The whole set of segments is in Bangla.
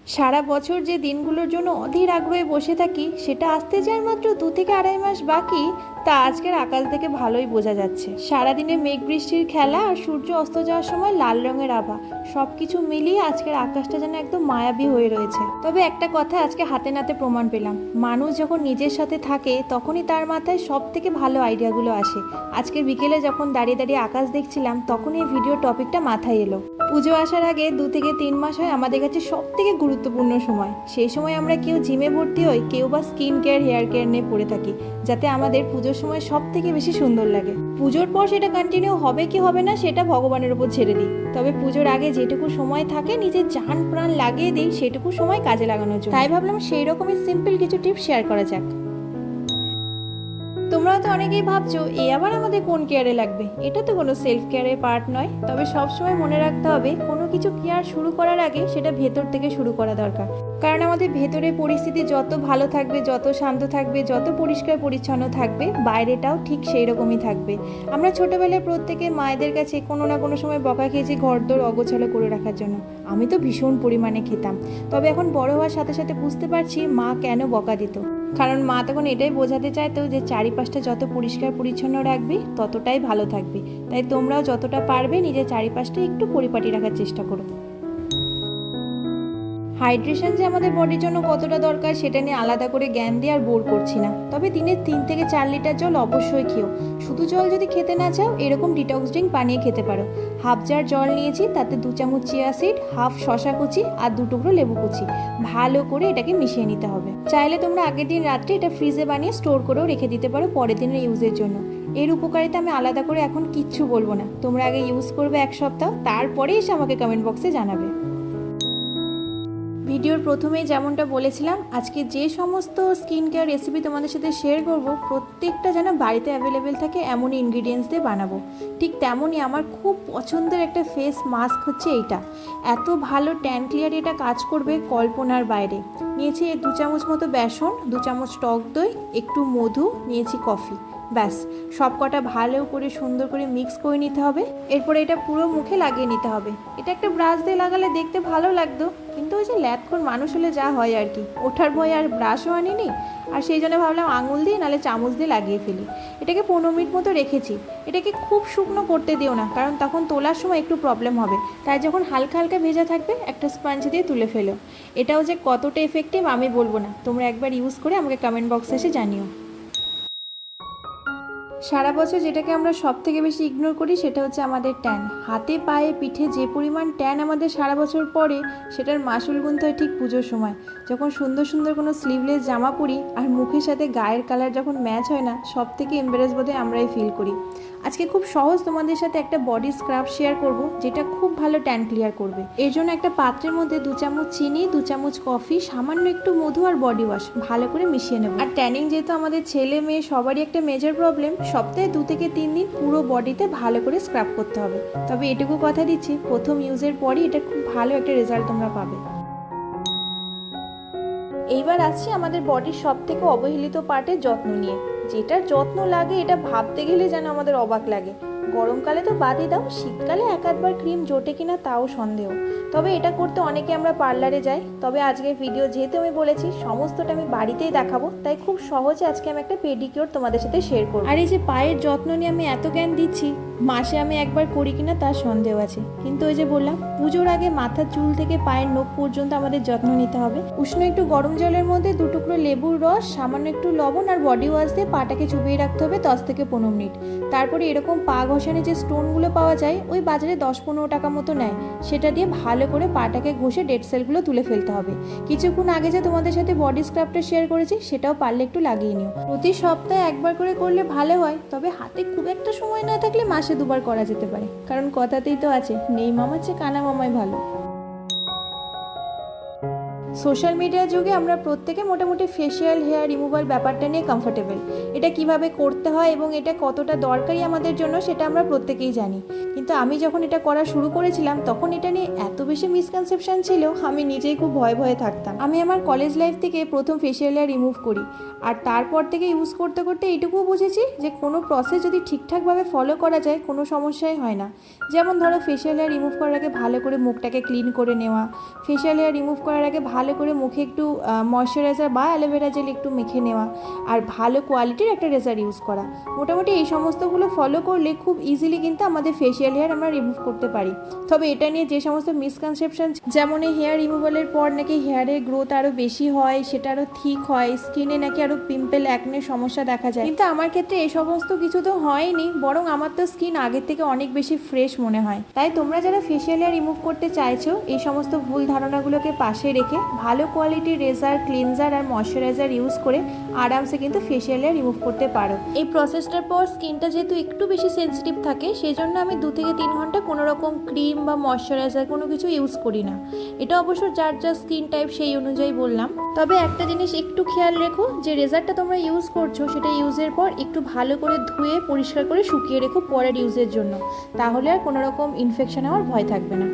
সারা বছর যে দিনগুলোর জন্য অধীর আগ্রহে বসে থাকি সেটা আসতে যায় মাত্র 2 থেকে 2.5 মাস বাকি, তা আজকের আকাশ দেখে ভালোই বোঝা যাচ্ছে। সারাদিনে মেঘ বৃষ্টির খেলা আর সূর্য অস্ত যাওয়ার সময় লাল রঙের আভা, সব কিছু মিলিয়ে আজকের আকাশটা যেন একদম মায়াবী হয়ে রয়েছে। তবে একটা কথা আজকে হাতে নাতে প্রমাণ পেলাম, মানুষ যখন নিজের সাথে থাকে তখনই তার মাথায় সব থেকে ভালো আইডিয়াগুলো আসে। আজকের বিকেলে যখন দাঁড়িয়ে দাঁড়িয়ে আকাশ দেখছিলাম তখন এই ভিডিও টপিকটা মাথায় এলো। পুজো আসার আগে 2 থেকে 3 মাস হয় আমাদের কাছে সব থেকে গুরুত্বপূর্ণ সময়। সেই সময় আমরা কেউ জিমে ভর্তি হই, কেউ বা স্কিন কেয়ার হেয়ার কেয়ার নিয়ে পড়ে থাকি, যাতে আমাদের পুজোর সময় সব থেকে বেশি সুন্দর লাগে। পুজোর পর সেটা কন্টিনিউ হবে কি হবে না সেটা ভগবানের উপর ছেড়ে দিই, তবে পুজোর আগে যেটুকু সময় থাকে নিজের জান প্রাণ লাগিয়ে দিই সেটুকু সময় কাজে লাগানোর জন্য। তাই ভাবলাম সেই রকমই সিম্পল কিছু টিপস শেয়ার করা যাক। তোমরা তো অনেকেই ভাবছো এ আবার আমাদের কোন কেয়ারে লাগবে, এটা তো কোনো সেলফ কেয়ারের পার্ট নয়। তবে সবসময় মনে রাখতে হবে কোনো কিছু কেয়ার শুরু করার আগে সেটা ভেতর থেকে শুরু করা দরকার। কারণ আমাদের ভেতরের পরিস্থিতি যত ভালো থাকবে, যত শান্ত থাকবে, যত পরিষ্কার পরিচ্ছন্ন থাকবে, বাইরেটাও ঠিক সেই রকমই থাকবে। আমরা ছোটবেলায় প্রত্যেকে মায়েদের কাছে কোনো না কোনো সময় বকা খেয়েছি ঘরদোর অগোছালো করে রাখার জন্য। আমি তো ভীষণ পরিমাণে খেতাম। তবে এখন বড় হওয়ার সাথে সাথে বুঝতে পারছি মা কেন বকা দিত। কারণ মা তখন এটাই বোঝাতে চাইতো যে চারিপাশটা যত পরিষ্কার পরিচ্ছন্ন রাখবি ততটাই ভালো থাকবি। তাই তোমরাও যতটা পারবে নিজের চারিপাশটা একটু পরিপাটি রাখার চেষ্টা করো। হাইড্রেশন যে আমাদের বডির জন্য কতটা দরকার সেটা নিয়ে আলাদা করে জ্ঞান দিয়ে আর বোর করছি না। তবে দিনে 3 থেকে 4 লিটার জল অবশ্যই খেও। শুধু জল যদি খেতে না চাও এরকম ডিটক্স ড্রিঙ্ক বানিয়ে খেতে পারো। হাফ জার জল নিয়েছি, তাতে 2 চামচ চিয়া সিড, হাফ শশা কুচি আর 2 টুকরো লেবু কুচি, ভালো করে এটাকে মিশিয়ে নিতে হবে। চাইলে তোমরা আগের দিন রাত্রে এটা ফ্রিজে বানিয়ে স্টোর করেও রেখে দিতে পারো পরের দিনের ইউজের জন্য। এর উপকারিতা আমি আলাদা করে এখন কিচ্ছু বলবো না, তোমরা আগে ইউজ করবে 1 সপ্তাহ, তারপরে এসে আমাকে কমেন্ট বক্সে জানাবে। ভিডিওর প্রথমেই যেমনটা বলেছিলাম, আজকে যে সমস্ত স্কিন কেয়ার রেসিপি তোমাদের সাথে শেয়ার করব প্রত্যেকটা যেন বাড়িতে অ্যাভেলেবেল থাকে এমন ইনগ্রিডিয়েন্টস দিয়ে বানাবো। ঠিক তেমনই আমার খুব পছন্দের একটা ফেস মাস্ক হচ্ছে এইটা। এত ভালো ট্যান ক্লিয়ার এটা কাজ করবে কল্পনার বাইরে। নিয়েছি 2 চামচ মতো বেসন, 2 চামচ টক দই, একটু মধু, নিয়েছি কফি। ব্যাস, সব কটা ভালো করে সুন্দর করে মিক্স করে নিতে হবে। এরপরে এটা পুরো মুখে লাগিয়ে নিতে হবে। এটা একটা ব্রাশ দিয়ে লাগালে দেখতে ভালো লাগতো, কিন্তু ওই যে ল্যাথখোর মানুষ হলে যা হয় আর কি, ওঠার ভয় আর ব্রাশও আনিনি। আর সেই জন্য ভাবলাম আঙুল দিয়ে নাহলে চামচ দিয়ে লাগিয়ে ফেলি। এটাকে 15 মিনিট মতো রেখেছি। এটাকে খুব শুকনো করতে দিও না, কারণ তখন তোলার সময় একটু প্রবলেম হবে। তাই যখন হালকা হালকা ভেজা থাকবে একটা স্পঞ্জ দিয়ে তুলে ফেলো। এটাও যে কতটা এফেক্টিভ আমি বলবো না, তোমরা একবার ইউজ করে আমাকে কমেন্ট বক্সে এসে জানিও। সারা বছর যেটাকে আমরা সব থেকে বেশি ইগনোর করি সেটা হচ্ছে আমাদের ট্যান। হাতে পায়ে পিঠে যে পরিমাণ ট্যান আমাদের সারা বছর পরে, সেটার মাসুল গুনতে হয় ঠিক পুজোর সময়, যখন সুন্দর সুন্দর কোনো স্লিভলেস জামা পরি আর মুখের সাথে গায়ের কালার যখন ম্যাচ হয় না, সব থেকে এম্বারেস বোধহয় আমরাই ফিল করি। আজকে খুব সহজ তোমাদের সাথে একটা বডি স্ক্রাব শেয়ার করব, যেটা খুব ভালো ট্যান ক্লিয়ার করবে। এর জন্য একটা পাত্রের মধ্যে 2 চামচ চিনি, 2 চামচ কফি, সামান্য একটু মধু আর বডি ওয়াশ ভালো করে মিশিয়ে নেব। আর ট্যানিং যেহেতু আমাদের ছেলে মেয়ে সবারই একটা মেজর প্রবলেম, সপ্তাহে 2 থেকে 3 দিন পুরো বডিতে ভালো করে স্ক্রাব করতে হবে। তবে এটুকু কথা দিচ্ছি, প্রথম ইউজের পরই এটা খুব ভালো একটা রেজাল্ট তোমরা পাবে। এইবার আসছি আমাদের বডির সব থেকে অবহেলিত পার্টের যত্ন নিয়ে। যেটার যত্ন লাগে এটা ভাবতে গেলে যেন আমাদের অবাক লাগে। গরমকালে তো বাদই দাও, শীতকালে এক আধবার ক্রিম জোটে কিনা তাও সন্দেহ। তবে এটা করতে অনেকে আমরা পার্লারে যাই। তবে আজকের ভিডিও যেহেতু আমি বলেছি সমস্তটা আমি বাড়িতেই দেখাবো, তাই খুব সহজে আজকে আমি একটা পেডিকিওর তোমাদের সাথে শেয়ার করব। আর এই যে পায়ের যত্ন নিয়ে আমি এত জ্ঞান দিচ্ছি, মাসে আমি একবার করি কিনা তার সন্দেহ আছে। কিন্তু ওই যে বললাম, পুজোর আগে মাথার চুল থেকে পায়ের নখ পর্যন্ত আমাদের যত্ন নিতে হবে। উষ্ণ একটু গরম জলের মধ্যে 2 টুকরো লেবুর রস, সামান্য একটু লবণ আর বডি ওয়াশ দিয়ে পাটাকে চুবিয়ে রাখতে হবে 10 থেকে 15 মিনিট। তারপরে এরকম পা ঘষানে যে স্টোনগুলো পাওয়া যায়, ওই বাজারে 10-15 টাকা মতো নেয়, সেটা দিয়ে ভালো করে পাটাকে ঘষে ডেড সেলগুলো তুলে ফেলতে হবে। কিছুক্ষণ আগে যে তোমাদের সাথে বডি স্ক্রাবটা শেয়ার করেছি সেটাও পারলে একটু লাগিয়ে নিও। প্রতি সপ্তাহে একবার করে করলে ভালো হয়, তবে হাতে খুব একটা সময় না থাকলে মাসে 2বার করা যেতে পারে। কারণ কথাতেই তো আছে, নেই মামার চেয়ে কানা মামাই ভালো। সোশ্যাল মিডিয়ার যুগে আমরা প্রত্যেকে মোটামুটি ফেশিয়াল হেয়ার রিমুভাল ব্যাপারটা নিয়ে কমফোর্টেবল। এটা কিভাবে করতে হয় এবং এটা কতটা দরকারি আমাদের জন্য সেটা আমরা প্রত্যেকেই জানি। কিন্তু আমি যখন এটা করা শুরু করেছিলাম তখন এটা নিয়ে এত বেশি মিসকনসেপশন ছিল, আমি নিজেই খুব ভয়ে ভয়ে থাকতাম। আমি আমার কলেজ লাইফ থেকে প্রথম ফেশিয়াল হেয়ার রিমুভ করি, আর তারপর থেকে ইউজ করতে করতে এইটুকুও বুঝেছি যে কোনো প্রসেস যদি ঠিকঠাকভাবে ফলো করা যায় কোনো সমস্যাই হয় না। যেমন ধরো ফেশিয়াল হেয়ার রিমুভ করার আগে ভালো করে মুখটাকে ক্লিন করে নেওয়া, ফেশিয়াল হেয়ার রিমুভ করার আগে ভালো করে মুখে একটু ময়শ্চারাইজার বা অ্যালোভেরা জেল একটু মেখে নেওয়া, আর ভালো কোয়ালিটির একটা রেজার ইউজ করা। মোটামুটি এই সমস্তগুলো ফলো করলে খুব ইজিলি কিন্তু আমাদের ফেশিয়াল হেয়ার আমরা রিমুভ করতে পারি। তবে এটা নিয়ে যে সমস্ত মিসকনসেপশন, যেমন এই হেয়ার রিমুভালের পর নাকি হেয়ারের গ্রোথ আরও বেশি হয়, সেটা আরও ঠিক হয়, স্কিনে নাকি আরও পিম্পল অ্যাকনের সমস্যা দেখা যায়, কিন্তু আমার ক্ষেত্রে এই সমস্ত কিছু তো হয়নি, বরং আমার তো স্কিন আগের থেকে অনেক বেশি ফ্রেশ মনে হয়। তাই তোমরা যারা ফেশিয়াল হেয়ার রিমুভ করতে চাইছো, এই সমস্ত ভুল ধারণাগুলোকে পাশে রেখে ভালো কোয়ালিটির রেজার, ক্লিনজার আর ময়শ্চারাইজার ইউজ করে আরামসে কিন্তু ফেশিয়াল হেয়ার রিমুভ করতে পারো। এই প্রসেসটার পর স্কিনটা যেহেতু একটু বেশি সেন্সিটিভ থাকে, সেই জন্য আমি 2 থেকে 3 ঘন্টা কোনো রকম ক্রিম বা ময়শ্চারাইজার কোনো কিছু ইউজ করি না। এটা অবশ্য যার যার স্কিন টাইপ সেই অনুযায়ী বললাম। তবে একটা জিনিস একটু খেয়াল রেখো, যে রেজারটা তোমরা ইউজ করছো সেটা ইউজের পর একটু ভালো করে ধুয়ে পরিষ্কার করে শুকিয়ে রেখো পরের ইউজের জন্য, তাহলে আর কোনো রকম ইনফেকশন হওয়ার ভয় থাকবে না।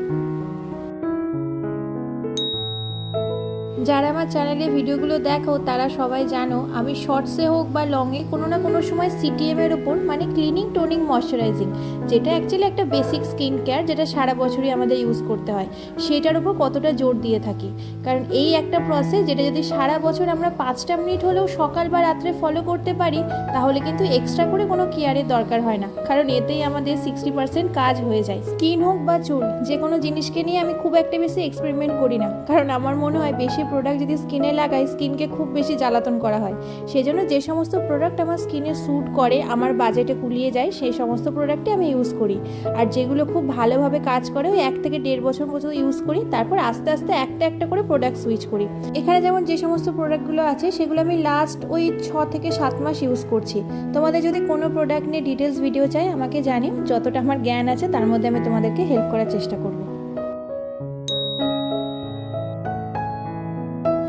যারা আমার চ্যানেলে ভিডিওগুলো দেখো তারা সবাই জানো আমি শর্টসে হোক বা লংয়ে কোনো না কোনো সময় সিটিএমের ওপর, মানে ক্লিনিং টোনিং ময়শ্চারাইজিং, যেটা অ্যাকচুয়ালি একটা বেসিক স্কিন কেয়ার যেটা সারা বছরই আমাদের ইউজ করতে হয়, সেটার উপর কতটা জোর দিয়ে থাকি। কারণ এই একটা প্রসেস যেটা যদি সারা বছর আমরা 5টা মিনিট হলেও সকাল বা রাত্রে ফলো করতে পারি, তাহলে কিন্তু এক্সট্রা করে কোনো কেয়ারের দরকার হয় না, কারণ এতেই আমাদের 60% কাজ হয়ে যায়। স্কিন হোক বা চুল, যে কোনো জিনিসকে নিয়ে আমি খুব একটা বেশি এক্সপেরিমেন্ট করি না, কারণ আমার মনে হয় বেশি প্রোডাক্ট যদি স্কিনে লাগাই স্কিনকে খুব বেশি জ্বালাতন করা হয়। সেই জন্য যে সমস্ত প্রোডাক্ট আমার স্কিনে স্যুট করে, আমার বাজেটে কুলিয়ে যায়, সেই সমস্ত প্রোডাক্টই আমি ইউজ করি। আর যেগুলো খুব ভালোভাবে কাজ করে ওই 1 থেকে 1.5 বছর পর্যন্ত ইউজ করি, তারপর আস্তে আস্তে একটা একটা করে প্রোডাক্ট সুইচ করি। এখানে যেমন যে সমস্ত প্রোডাক্টগুলো আছে সেগুলো আমি লাস্ট ওই 6 থেকে 7 মাস ইউজ করছি। তোমাদের যদি কোনো প্রোডাক্ট নিয়ে ডিটেলস ভিডিও চাই আমাকে জানিও, যতটা আমার জ্ঞান আছে তার মধ্যে আমি তোমাদেরকে হেল্প করার চেষ্টা করব।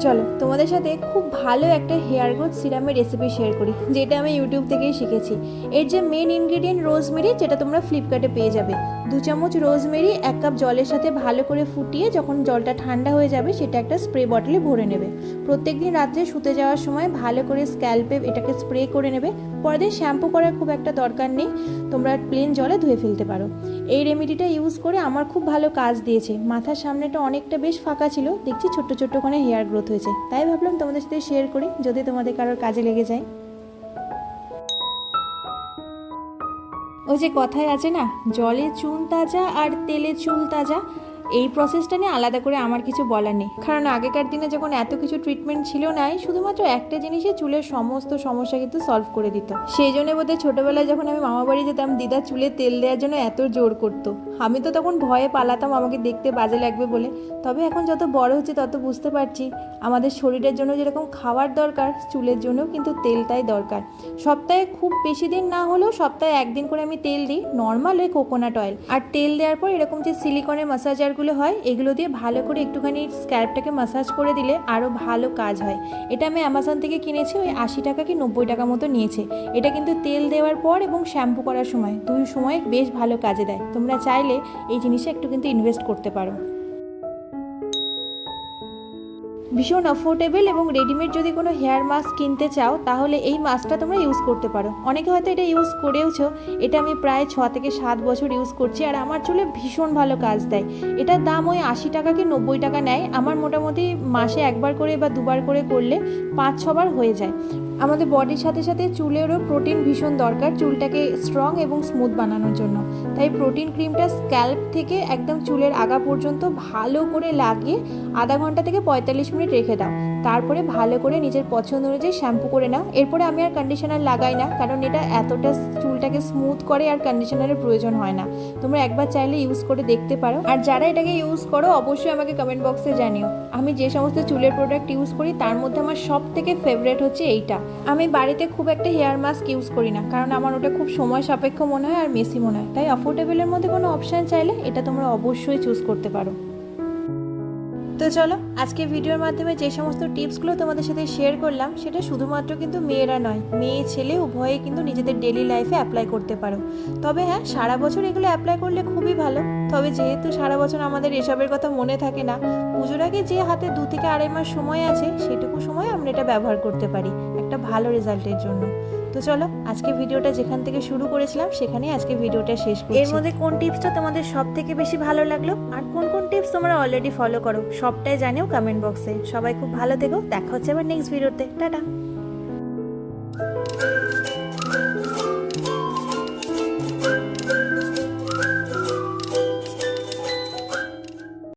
চলো তোমাদের সাথে খুব ভালো একটা হেয়ার গ্রোথ সিরামের রেসিপি শেয়ার করি, যেটা আমি ইউটিউব থেকেই শিখেছি। এর যে মেন ইনগ্রেডিয়েন্ট রোজমেরি, যেটা তোমরা ফ্লিপকার্টে পেয়ে যাবে। 2 চামচ রোজমেরি 1 কাপ জলের সাথে ভালো করে ফুটিয়ে যখন জলটা ঠান্ডা হয়ে যাবে সেটা একটা স্প্রে বটলে ভরে নেবে। প্রত্যেকদিন রাত্রে শুতে যাওয়ার সময় ভালো করে স্ক্যাল্পে এটাকে স্প্রে করে নেবে। পরের দিন শ্যাম্পু করার খুব একটা দরকার নেই, তোমরা প্লেন জলে ধুয়ে ফেলতে পারো। এই রেমেডিটা ইউজ করে আমার খুব ভালো কাজ দিয়েছে। মাথার সামনেটা অনেকটা বেশ ফাঁকা ছিল, দেখছি ছোট্ট ছোট্ট করে হেয়ার গ্রোথ হয়েছে, তাই ভাবলাম তোমাদের সাথে শেয়ার করি, যদি তোমাদের কারোর কাজে লেগে যায়। ওই যে কথায় আছে না, জলে চুন তাজা আর তেলে চুল তাজা, এই প্রসেসটা নিয়ে আলাদা করে আমার কিছু বলার নেই, কারণ আগেকার দিনে যখন এত কিছু ট্রিটমেন্ট ছিল না, শুধুমাত্র একটা জিনিসে চুলের সমস্ত সমস্যা কিন্তু সলভ করে দিত। সেই জন্য বোধহয় ছোটোবেলায় যখন আমি মামা বাড়ি যেতাম, দিদা চুলে তেল দেওয়ার জন্য এত জোর করতো। আমি তো তখন ভয়ে পালাতাম আমাকে দেখতে বাজে লাগবে বলে। তবে এখন যত বড় হচ্ছে তত বুঝতে পারছি আমাদের শরীরের জন্য যেরকম খাবার দরকার, চুলের জন্যও কিন্তু তেলটাই দরকার। সপ্তাহে খুব বেশি দিন না হলেও সপ্তাহে 1 দিন করে আমি তেল দিই, নর্মাল ওই কোকোনাট অয়েল। আর তেল দেওয়ার পর এরকম যে সিলিকনের মাসাজারগুলো হয়, এগুলো দিয়ে ভালো করে একটুখানি স্ক্যাল্পটাকে মাসাজ করে দিলে আরও ভালো কাজ হয়। এটা আমি অ্যামাজন থেকে কিনেছি, ওই 80 টাকা কি 90 টাকা মতো নিয়েছে। এটা কিন্তু তেল দেওয়ার পর এবং শ্যাম্পু করার সময় 2 সময় বেশ ভালো কাজে দেয়। তোমরা চাইলে এই জিনিসে একটু কিন্তু ইনভেস্ট করতে পারো। ভীষণ অ্যাফোর্ডেবল এবং রেডিমেড যদি কোনো হেয়ার মাস্ক কিনতে চাও তাহলে এই মাস্কটা তোমরা ইউজ করতে পারো। অনেকে হয়তো এটা ইউজ করেওছো, এটা আমি প্রায় 6 থেকে 7 বছর ইউজ করছি আর আমার চুলে ভীষণ ভালো কাজ দেয়। এটার দাম ওই 80 টাকা কি 90 টাকা নেয়। আমার মোটামুটি মাসে 1 বার করে বা 2 বার করে করলে 5-6 বার হয়ে যায়। আমাদের বডির সাথে সাথে চুলেরও প্রোটিন ভীষণ দরকার চুলটাকে স্ট্রং এবং স্মুথ বানানোর জন্য। তাই প্রোটিন ক্রিমটা স্ক্যাল্প থেকে একদম চুলের আগা পর্যন্ত ভালো করে লাগিয়ে আধা ঘন্টা থেকে 45 মিনিট রেখে দাও। তারপরে ভালো করে নিজের পছন্দ অনুযায়ী শ্যাম্পু করে নাও। এরপরে আমি আর কন্ডিশনার লাগাই না, কারণ এটা এতটা চুলটাকে স্মুথ করে আর কন্ডিশনারের প্রয়োজন হয় না। তোমরা একবার চাইলে ইউজ করে দেখতে পারো। আর যারা এটাকে ইউজ করো অবশ্যই আমাকে কমেন্ট বক্সে জানিও। আমি যে সমস্ত চুলের প্রোডাক্ট ইউজ করি তার মধ্যে আমার সব থেকে ফেভারিট হচ্ছে এইটা। আমি বাড়িতে খুব একটা হেয়ার মাস্ক ইউজ করি না, কারণ আমার ওটা খুব সময় সাপেক্ষ মনে হয় আর মেসি মনে হয়। তাই অ্যাফোর্ডেবলের মধ্যে কোনো অপশান চাইলে এটা তোমরা অবশ্যই চুজ করতে পারো। তো চলো আজকে ভিডিওর মাধ্যমে যে সমস্ত টিপসগুলো তোমাদের সাথে শেয়ার করলাম সেটা শুধুমাত্র কিন্তু মেয়েরা নয়, মেয়ে ছেলে উভয়ে কিন্তু নিজেদের ডেলি লাইফে অ্যাপ্লাই করতে পারো। তবে হ্যাঁ, সারা বছর এগুলো অ্যাপ্লাই করলে খুবই ভালো। তবে যেহেতু সারা বছর আমাদের এসবের কথা মনে থাকে না, পুজোর আগে যে হাতে 2 থেকে 2.5 মাস সময় আছে সেটুকু সময় আমরা এটা ব্যবহার করতে পারি একটা ভালো রেজাল্টের জন্য। তো চলো আজকে ভিডিওটা যেখান থেকে শুরু করেছিলাম সেখানেই আজকে ভিডিওটা শেষ করছি। এর মধ্যে কোন টিপসটা তোমাদের সব থেকে বেশি ভালো লাগলো আর কোন কোন টিপস তোমরা অলরেডি ফলো করো সবটাই জানিও কমেন্ট বক্সে। সবাই খুব ভালো থেকো, দেখা হচ্ছে আবার নেক্সট ভিডিওতে। টাটা।